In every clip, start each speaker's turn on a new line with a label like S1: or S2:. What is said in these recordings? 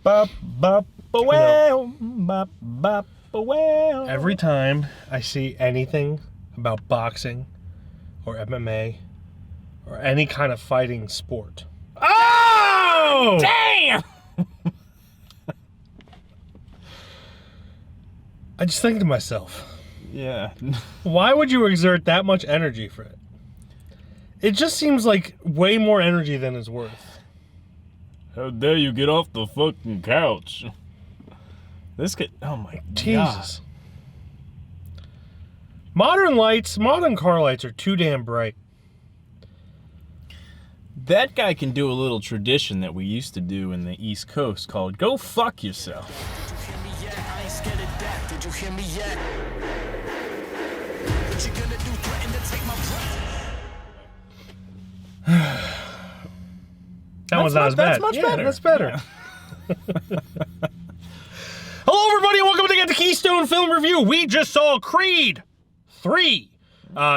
S1: bop, bop, well, bop, bop, well. Every time I see anything about boxing or MMA or any kind of fighting sport. Oh!
S2: Damn!
S1: I just think to myself,
S2: Yeah.
S1: why would you exert that much energy for it? It just seems like way more energy than it's worth.
S2: How dare you get off the fucking couch? This kid, oh my
S1: Jesus. Modern car lights are too damn bright.
S2: That guy can do a little tradition that we used to do in the East Coast called "Go fuck yourself."
S3: Did you hear me yet? What you gonna do? Threaten to take my breath?
S1: That was not as bad.
S2: That's much better.
S1: That's better.
S2: Yeah.
S1: Hello, everybody, and welcome to the Keystone Film Review. We just saw Creed 3,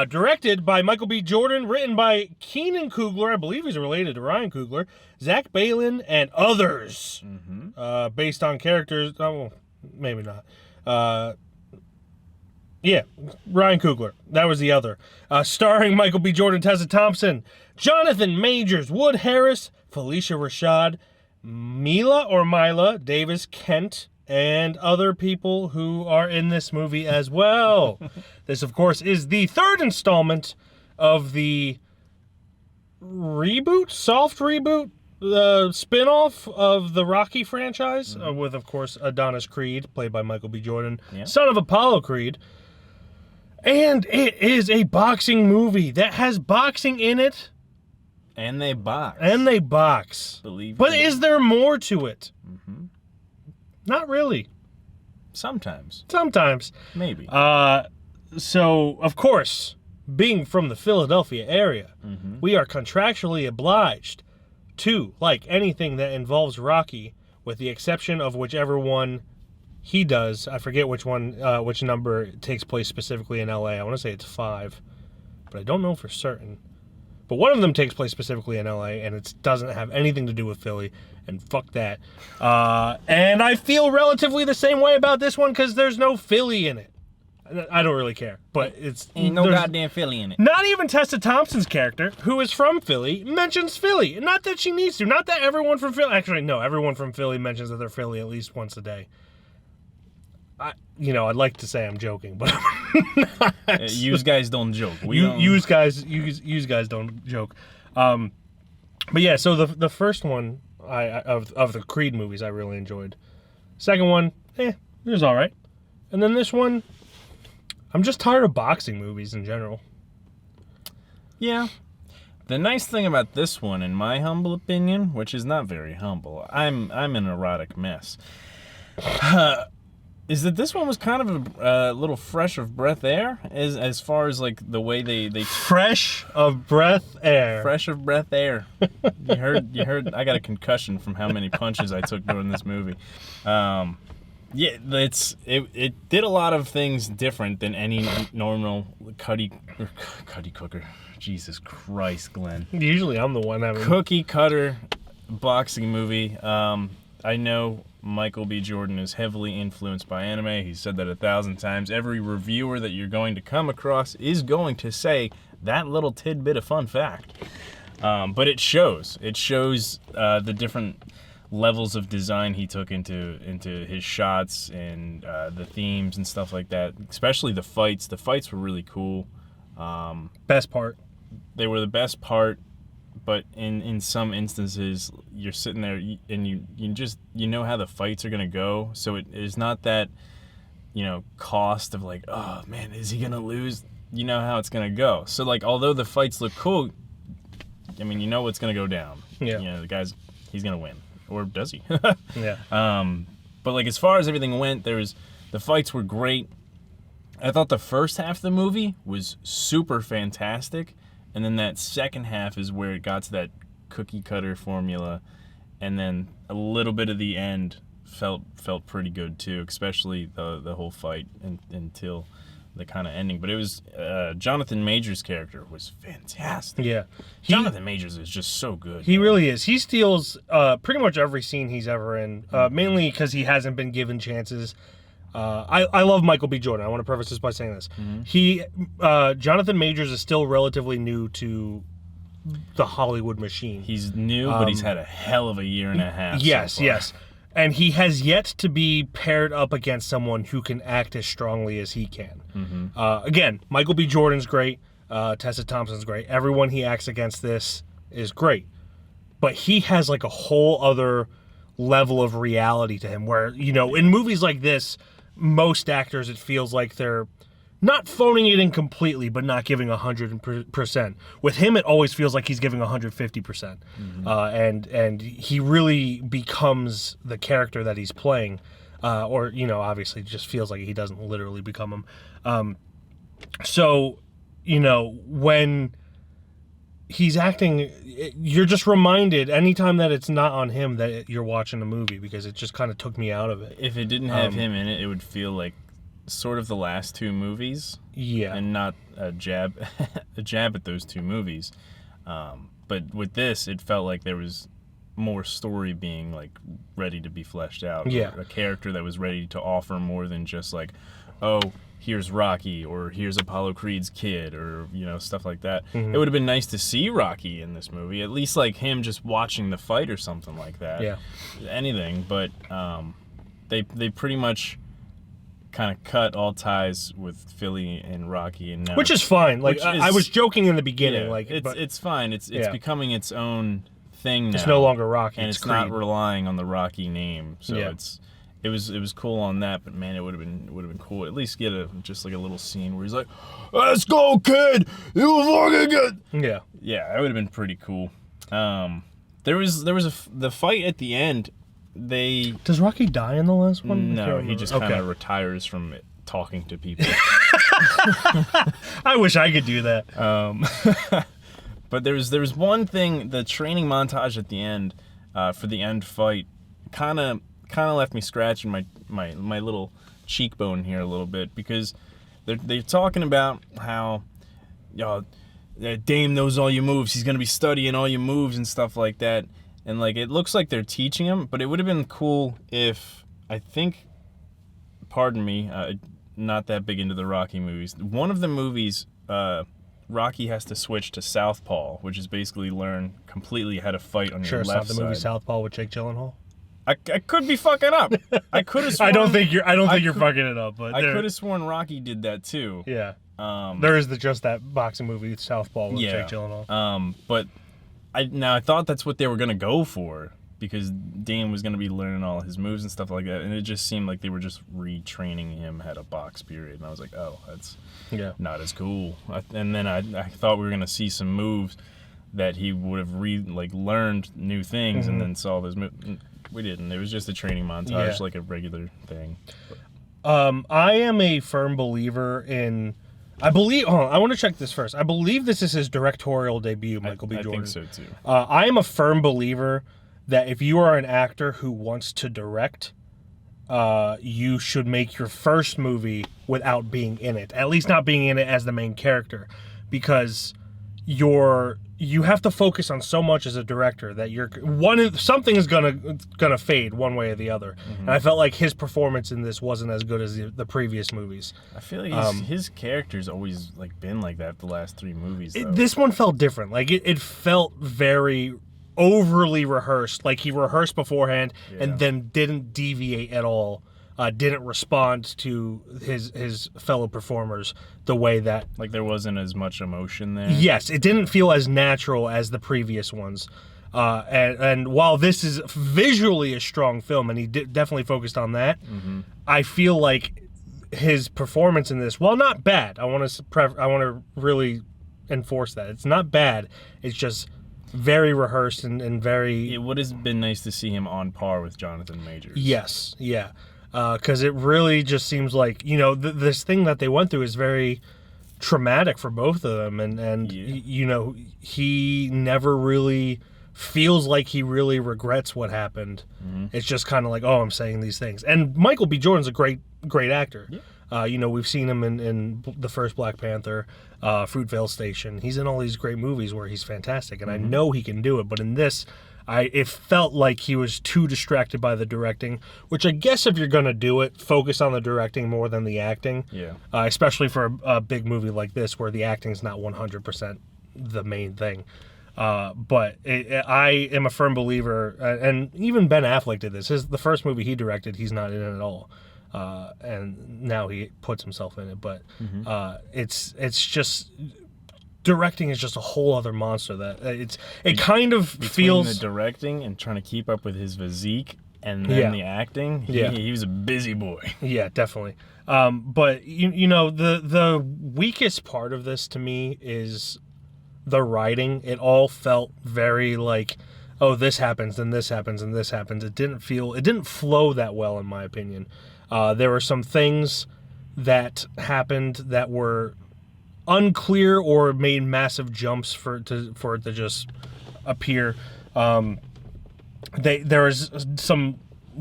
S1: directed by Michael B. Jordan, written by Keenan Coogler. I believe he's related to Ryan Coogler, Zach Balin, and others. Based on characters. Oh, maybe not. Yeah, Ryan Coogler. That was the other. Starring Michael B. Jordan, Tessa Thompson, Jonathan Majors, Wood Harris, Felicia Rashad, Mila Davis Kent, and other people who are in this movie as well. This, of course, is the third installment of the soft reboot, spin-off of the Rocky franchise, with, of course, Adonis Creed, played by Michael B. Jordan, son of Apollo Creed. And it is a boxing movie that has boxing in it.
S2: And they box.
S1: But is there more to it? Not really.
S2: Sometimes. Maybe.
S1: So, of course, being from the Philadelphia area, we are contractually obliged to like anything that involves Rocky, with the exception of whichever one he does. I forget which one, which number takes place specifically in LA. I want to say it's 5, but I don't know for certain. But one of them takes place specifically in LA, and it doesn't have anything to do with Philly, and fuck that. And I feel relatively the same way about this one because there's no Philly in it. I don't really care, but
S2: ain't no goddamn Philly in it.
S1: Not even Tessa Thompson's character, who is from Philly, mentions Philly. Not that she needs to. Not that everyone from Philly. Actually, no. Everyone from Philly mentions that they're Philly at least once a day. I'd like to say I'm joking, but I'm not.
S2: You guys don't joke.
S1: You guys don't joke. But yeah, so the first one of the Creed movies I really enjoyed. Second one, it was all right. And then this one, I'm just tired of boxing movies in general.
S2: Yeah. The nice thing about this one, in my humble opinion, which is not very humble, I'm an erotic mess, is that this one was kind of a little fresh of breath air, as far as like the way they
S1: fresh of breath air.
S2: Fresh of breath air. You heard. I got a concussion from how many punches I took during this movie. Yeah, it did a lot of things different than any normal cookie cooker. Jesus Christ, Glenn.
S1: Usually I'm the one having
S2: cookie cutter boxing movie. I know Michael B. Jordan is heavily influenced by anime. He's said that 1,000 times. Every reviewer that you're going to come across is going to say that little tidbit of fun fact. But it shows. It shows the different levels of design he took into his shots and the themes and stuff like that. Especially the fights. The fights were really cool.
S1: Best part.
S2: They were the best part. But in some instances, you're sitting there and you know how the fights are gonna go. So it is not that, cost of like, oh man, is he gonna lose? You know how it's gonna go. So like, although the fights look cool, I mean, you know what's gonna go down.
S1: Yeah.
S2: He's gonna win, or does he?
S1: Yeah.
S2: But like as far as everything went, the fights were great. I thought the first half of the movie was super fantastic. And then that second half is where it got to that cookie cutter formula, and then a little bit of the end felt pretty good too, especially the whole fight until the kind of ending. But it was Jonathan Majors' character was fantastic.
S1: Yeah.
S2: Jonathan Majors is just so good.
S1: He really is. He steals pretty much every scene he's ever in, mainly because he hasn't been given chances. I love Michael B. Jordan. I want to preface this by saying this. Jonathan Majors is still relatively new to the Hollywood machine.
S2: He's new, but he's had a hell of a year and a half.
S1: Yes,
S2: so far.
S1: yes. And he has yet to be paired up against someone who can act as strongly as he can. Again, Michael B. Jordan's great. Tessa Thompson's great. Everyone he acts against this is great. But he has like a whole other level of reality to him where, in movies like this, most actors, it feels like they're not phoning it in completely, but not giving 100%. With him, it always feels like he's giving 150%. And he really becomes the character that he's playing. Or, obviously just feels like he doesn't literally become him. So, when he's acting, you're just reminded anytime that it's not on him that you're watching a movie, because it just kind of took me out of it.
S2: If it didn't have him in it, it would feel like sort of the last two movies.
S1: Yeah.
S2: And not a jab at those two movies. But with this, it felt like there was more story being like ready to be fleshed out.
S1: Yeah.
S2: A character that was ready to offer more than just like, oh, here's Rocky, or here's Apollo Creed's kid, or stuff like that. It would have been nice to see Rocky in this movie, at least like him just watching the fight or something like that.
S1: Yeah.
S2: Anything, but they pretty much kind of cut all ties with Philly and Rocky, and now
S1: Which is fine. Like I was joking in the beginning,
S2: it's fine. It's
S1: Yeah.
S2: becoming its own thing now.
S1: It's no longer Rocky,
S2: and
S1: it's
S2: it's not
S1: Creed.
S2: relying on the Rocky name. So
S1: Yeah.
S2: it was cool on that, but man, it would have been cool at least get just like a little scene where he's like, "Let's go, kid! You fucking good!"
S1: Yeah.
S2: Yeah, that would have been pretty cool. There was the fight at the end.
S1: Does Rocky die in the last one? I can't
S2: No,
S1: remember.
S2: he just kind of retires from it, talking to people.
S1: I wish I could do that.
S2: But there was one thing, the training montage at the end, for the end fight, kind of left me scratching my little cheekbone here a little bit, because they're talking about how, Dame knows all your moves. He's gonna be studying all your moves and stuff like that. And like it looks like they're teaching him, but it would have been cool if, I think, pardon me, not that big into the Rocky movies. One of the movies, Rocky has to switch to Southpaw, which is basically learn completely how to fight on
S1: Sure,
S2: your
S1: it's
S2: left
S1: not the movie
S2: side.
S1: Southpaw with Jake Gyllenhaal.
S2: I could be fucking up. I could have.
S1: I don't think you're fucking it up, but
S2: I could have sworn Rocky did that too.
S1: Yeah. There is just that boxing movie Southpaw with Jake Gyllenhaal.
S2: But I thought that's what they were gonna go for, because Dame was gonna be learning all his moves and stuff like that, and it just seemed like they were just retraining him how to box. Period. And I was like, oh, that's not as cool. And then I thought we were gonna see some moves that he would have learned new things and then saw those moves. We didn't. It was just a training montage, like a regular thing.
S1: I am a firm believer in. I believe. Oh, I want to check this first. I believe this is his directorial debut, Michael B. Jordan.
S2: I think so too.
S1: I am a firm believer that if you are an actor who wants to direct, you should make your first movie without being in it. At least not being in it as the main character, because you have to focus on so much as a director that something is gonna fade one way or the other. And I felt like his performance in this wasn't as good as the previous movies.
S2: I feel like his character's always been like that the last three movies. Though.
S1: This one felt different. Like it felt very overly rehearsed. Like he rehearsed beforehand and then didn't deviate at all. Didn't respond to his fellow performers the way that...
S2: Like there wasn't as much emotion there?
S1: Yes, it didn't feel as natural as the previous ones. And while this is visually a strong film, and he definitely focused on that, I feel like his performance in this, while not bad, I want to really enforce that. It's not bad. It's just very rehearsed and very...
S2: It would have been nice to see him on par with Jonathan Majors.
S1: Yes, yeah. Because it really just seems like, this thing that they went through is very traumatic for both of them. And he never really feels like he really regrets what happened. It's just kind of like, oh, I'm saying these things. And Michael B. Jordan's a great actor. We've seen him in the first Black Panther, Fruitvale Station. He's in all these great movies where he's fantastic, and I know he can do it. But in this, it felt like he was too distracted by the directing, which I guess if you're going to do it, focus on the directing more than the acting.
S2: Yeah.
S1: Especially for a big movie like this where the acting's not 100% the main thing. But I am a firm believer, and even Ben Affleck did this. The first movie he directed, he's not in it at all. And now he puts himself in it. But it's just... Directing is just a whole other monster. It kind of feels
S2: the directing and trying to keep up with his physique and then the acting. He was a busy boy.
S1: Yeah, definitely. But the weakest part of this to me is the writing. It all felt very like, oh, this happens, then this happens, and this happens. It didn't flow that well, in my opinion. There were some things that happened that were unclear or made massive jumps for it to just appear. There was some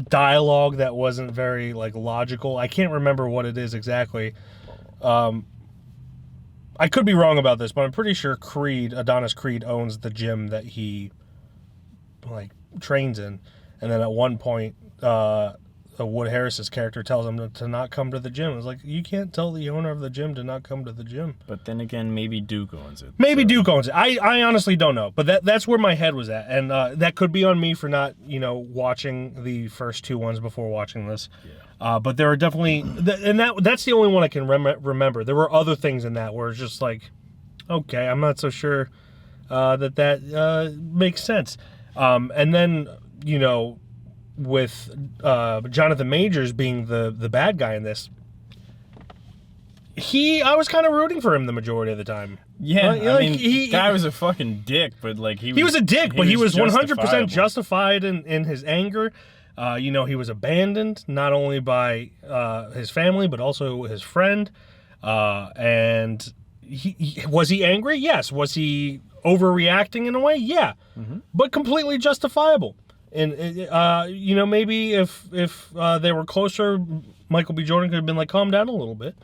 S1: dialogue that wasn't very logical. I can't remember what it is exactly. I could be wrong about this, but I'm pretty sure Adonis Creed owns the gym that he trains in, and then at one point Wood Harris's character tells him to not come to the gym. It's like, you can't tell the owner of the gym to not come to the gym.
S2: But then again, maybe Duke owns it.
S1: Duke owns it. I honestly don't know. But that's where my head was at. And that could be on me for not, watching the first two ones before watching this. Yeah. But there are definitely... And that's the only one I can remember. There were other things in that where it's just like, okay, I'm not so sure that makes sense. And then, with Jonathan Majors being the bad guy in this, I was kind of rooting for him the majority of the time.
S2: Yeah, the guy was a fucking dick, but he
S1: was a dick, but he was 100%
S2: justifiable.
S1: justified in his anger. He was abandoned not only by his family but also his friend. And was he angry? Yes. Was he overreacting in a way? Yeah, but completely justifiable. And maybe if they were closer, Michael B. Jordan could have been like, calm down a little bit.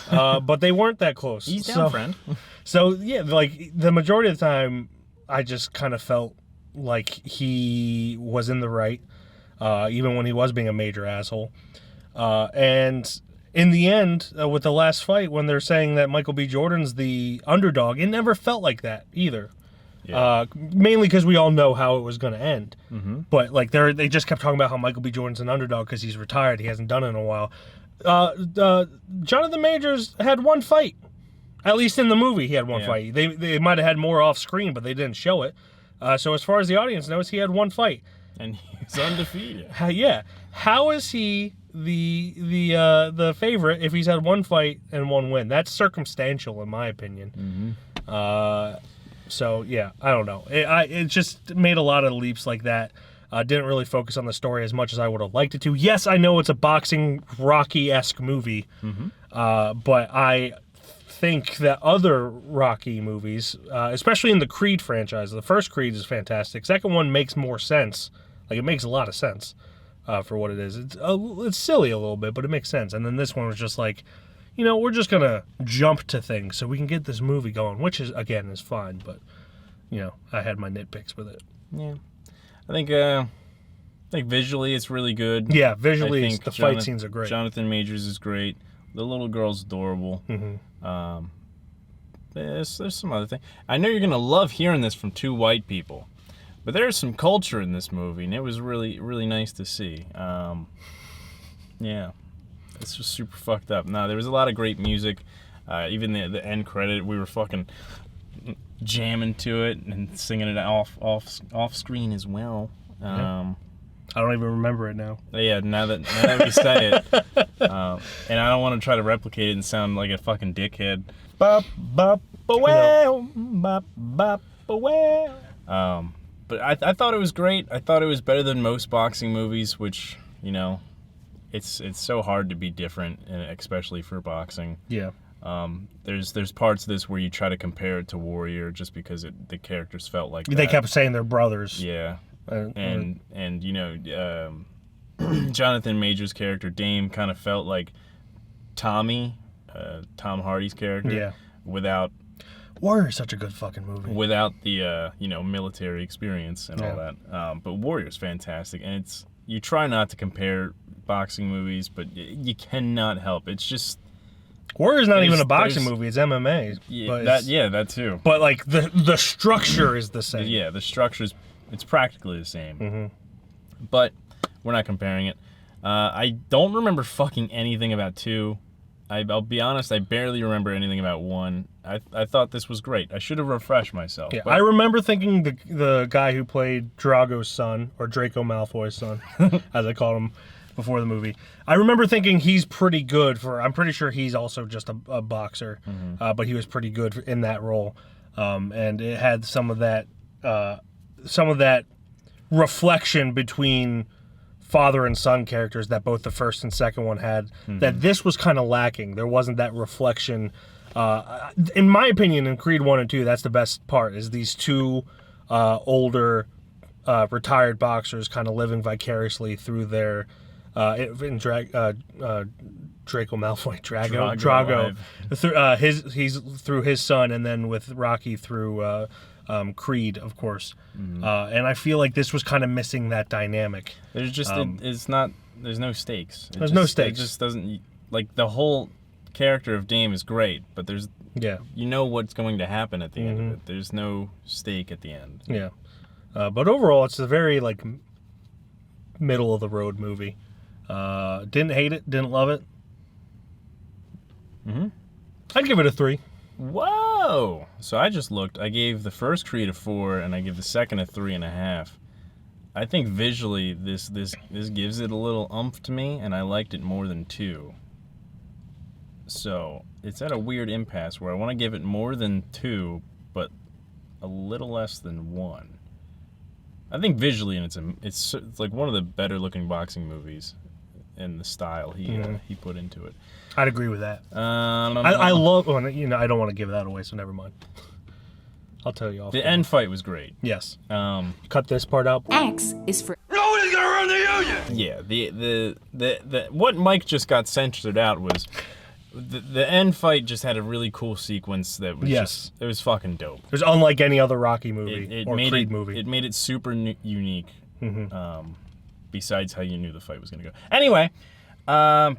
S1: But they weren't that close.
S2: He's down, friend.
S1: So yeah, the majority of the time, I just kind of felt like he was in the right, even when he was being a major asshole. And in the end, with the last fight, when they're saying that Michael B. Jordan's the underdog, it never felt like that either. Yeah. Mainly because we all know how it was going to end. But they just kept talking about how Michael B. Jordan's an underdog because he's retired. He hasn't done it in a while. Jonathan Majors had one fight. At least in the movie, he had one fight. They might have had more off screen, but they didn't show it. So as far as the audience knows, he had one fight,
S2: and he's undefeated.
S1: Yeah. How is he the favorite if he's had one fight and one win? That's circumstantial, in my opinion. So, yeah, I don't know. It just made a lot of leaps like that. Didn't really focus on the story as much as I would have liked it to. Yes, I know it's a boxing Rocky-esque movie, but I think that other Rocky movies, especially in the Creed franchise, the first Creed is fantastic. Second one makes more sense. It makes a lot of sense for what it is. It's silly a little bit, but it makes sense. And then this one was just like, we're just going to jump to things so we can get this movie going, which is fine, but, I had my nitpicks with it.
S2: Yeah. I think visually it's really good.
S1: Yeah, visually the fight scenes are great.
S2: Jonathan Majors is great. The little girl's adorable. There's some other thing. I know you're going to love hearing this from two white people, but there's some culture in this movie, and it was really, really nice to see. Yeah. It's just super fucked up. No, there was a lot of great music. Even the end credit, we were fucking jamming to it and singing it off screen as well.
S1: I don't even remember it now.
S2: Yeah, now that we say it, and I don't want to try to replicate it and sound like a fucking dickhead. Bop bop well, bop bop well. But I thought it was great. I thought it was better than most boxing movies, which it's so hard to be different, especially for boxing.
S1: Yeah.
S2: There's parts of this where you try to compare it to Warrior just because the characters felt like that.
S1: They kept saying they're brothers.
S2: Yeah. And Jonathan Majors' character Dame kind of felt like Tommy, Tom Hardy's character.
S1: Yeah.
S2: Without
S1: Warrior's such a good fucking movie.
S2: without the military experience and all
S1: Yeah.
S2: that. But Warrior's fantastic, and you try not to compare boxing movies, but you cannot help. It's just
S1: Warrior's not even a
S2: There's-
S1: boxing
S2: there's-
S1: movie; it's MMA.
S2: yeah,
S1: but
S2: that too.
S1: But like the structure is the same.
S2: Yeah, the structure's it's practically the same.
S1: Mm-hmm.
S2: But we're not comparing it. I don't remember fucking anything about 2. I'll be honest, I barely remember anything about 1. I thought this was great. I should have refreshed myself.
S1: Yeah,
S2: but
S1: I remember thinking the guy who played Drago's son, or Draco Malfoy's son, as I called him before the movie. I remember thinking he's pretty good I'm pretty sure he's also just a boxer, but he was pretty good in that role. And it had some of that reflection between father and son characters that both the first and second one had, that this was kind of lacking. There wasn't that reflection. In my opinion, in Creed 1 and 2, that's the best part, is these two older retired boxers kind of living vicariously through their Draco Malfoy, Drago, through he's through his son, and then with Rocky through Creed, of course. And I feel like this was kind of missing that dynamic.
S2: there's just it's not. There's no stakes.
S1: There's no stakes.
S2: It just doesn't like the whole character of Dame is great, but there's
S1: Yeah,
S2: what's going to happen at the end of it. There's no stake at the end.
S1: yeah. But overall, it's a very like middle of the road movie. Didn't hate it, didn't love it. I'd give it a 3.
S2: Whoa! So I just looked. I gave the first Creed a 4, and I give the second a 3.5. I think visually this gives it a little oomph to me, and I liked it more than 2. So it's at a weird impasse where I want to give it more than 2, but a little less than 1. I think visually, and it's like one of the better looking boxing movies, in the style he put into it.
S1: I'd agree with that.
S2: I
S1: I love. Well, I don't want to give that away, so never mind. I'll tell you off.
S2: the end fight was great.
S1: Yes. Cut this part out.
S4: X is for
S3: Nobody's gonna run the union!
S2: Yeah, the what Mike just got censored out was the end fight just had a really cool sequence that was
S1: Yes.
S2: it was fucking dope.
S1: It was unlike any other Rocky movie
S2: It
S1: or
S2: made
S1: Creed
S2: it
S1: movie.
S2: it made it super unique. Besides how you knew the fight was gonna go. Anyway, I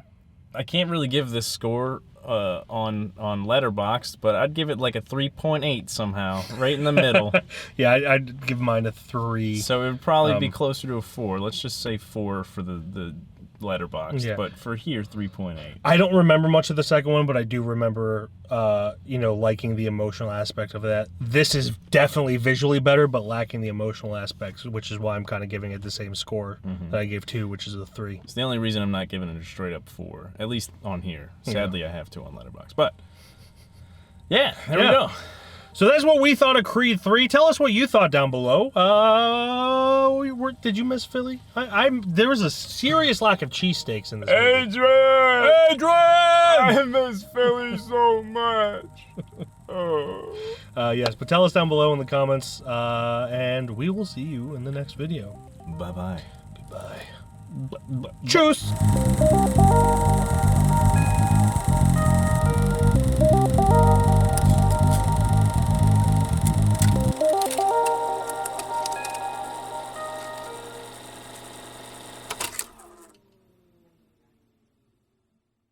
S2: can't really give this score on Letterboxd, but I'd give it like a 3.8 somehow, right in the middle.
S1: Yeah, I'd give mine a 3.
S2: So it would probably be closer to a 4. Let's just say 4 for the Letterboxd.
S1: Yeah.
S2: But for here, 3.8.
S1: I don't remember much of the second one, but I do remember, liking the emotional aspect of that. This is definitely visually better, but lacking the emotional aspects, which is why I'm kind of giving it the same score that I gave 2, which is a 3.
S2: It's the only reason I'm not giving it a straight up 4, at least on here. Sadly, I have 2 on Letterboxd. But yeah, there we go.
S1: So that's what we thought of Creed 3. Tell us what you thought down below. Did you miss Philly? There was a serious lack of cheesesteaks in this movie.
S2: Adrian! I miss Philly so much.
S1: Yes, but tell us down below in the comments, and we will see you in the next video.
S2: Bye-bye.
S1: Goodbye. Tschüss!